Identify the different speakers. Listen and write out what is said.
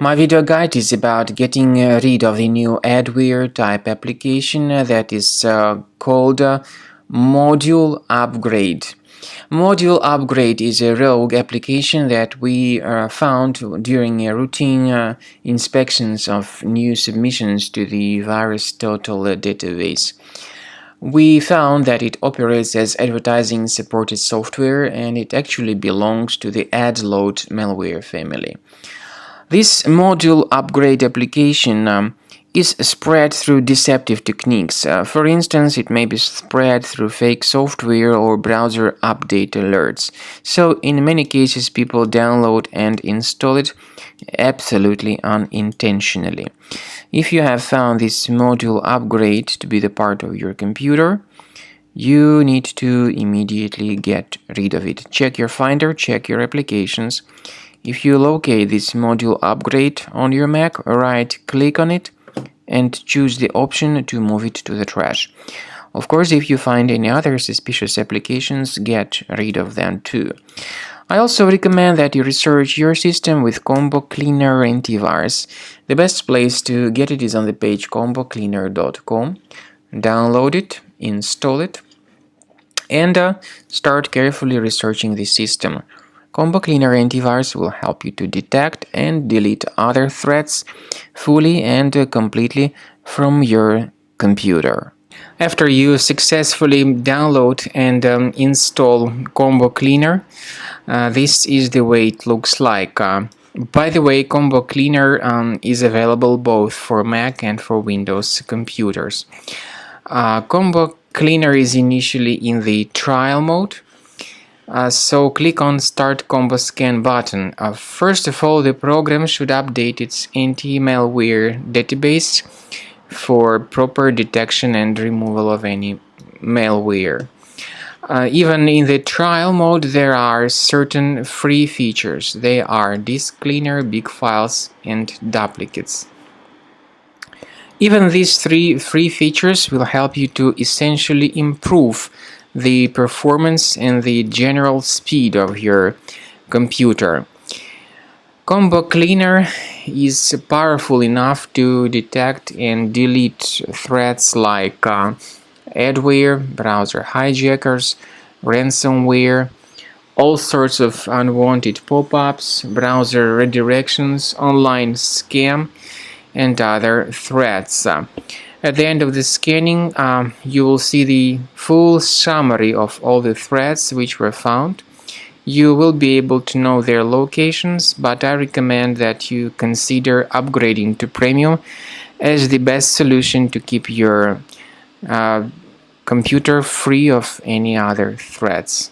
Speaker 1: My video guide is about getting rid of the new adware type application that is called ModuleUpgrade. ModuleUpgrade is a rogue application that we found during routine inspections of new submissions to the VirusTotal database. We found that it operates as advertising supported software and it actually belongs to the AdLoad malware family. This ModuleUpgrade application is spread through deceptive techniques. For instance, it may be spread through fake software or browser update alerts. So in many cases, people download and install it absolutely unintentionally. If you have found this ModuleUpgrade to be the part of your computer, you need to immediately get rid of it. Check your Finder, check your applications. If you locate this ModuleUpgrade on your Mac, right-click on it and choose the option to move it to the trash. Of course, if you find any other suspicious applications, get rid of them too. I also recommend that you research your system with Combo Cleaner Antivirus. The best place to get it is on the page combocleaner.com. Download it, install it, and start carefully researching the system. Combo Cleaner Antivirus will help you to detect and delete other threats fully and completely from your computer. After you successfully download and install Combo Cleaner, this is the way it looks like. By the way, Combo Cleaner is available both for Mac and for Windows computers. Combo Cleaner is initially in the trial mode. So click on Start Combo Scan button. First of all, the program should update its anti-malware database for proper detection and removal of any malware. Even in the trial mode, there are certain free features. They are disk cleaner, big files, and duplicates. Even these three free features will help you to essentially improve the performance and the general speed of your computer. Combo Cleaner is powerful enough to detect and delete threats like adware, browser hijackers, ransomware, all sorts of unwanted pop-ups, browser redirections, online scam, and other threats. At the end of the scanning, you will see the full summary of all the threats which were found. You will be able to know their locations, but I recommend that you consider upgrading to Premium as the best solution to keep your computer free of any other threats.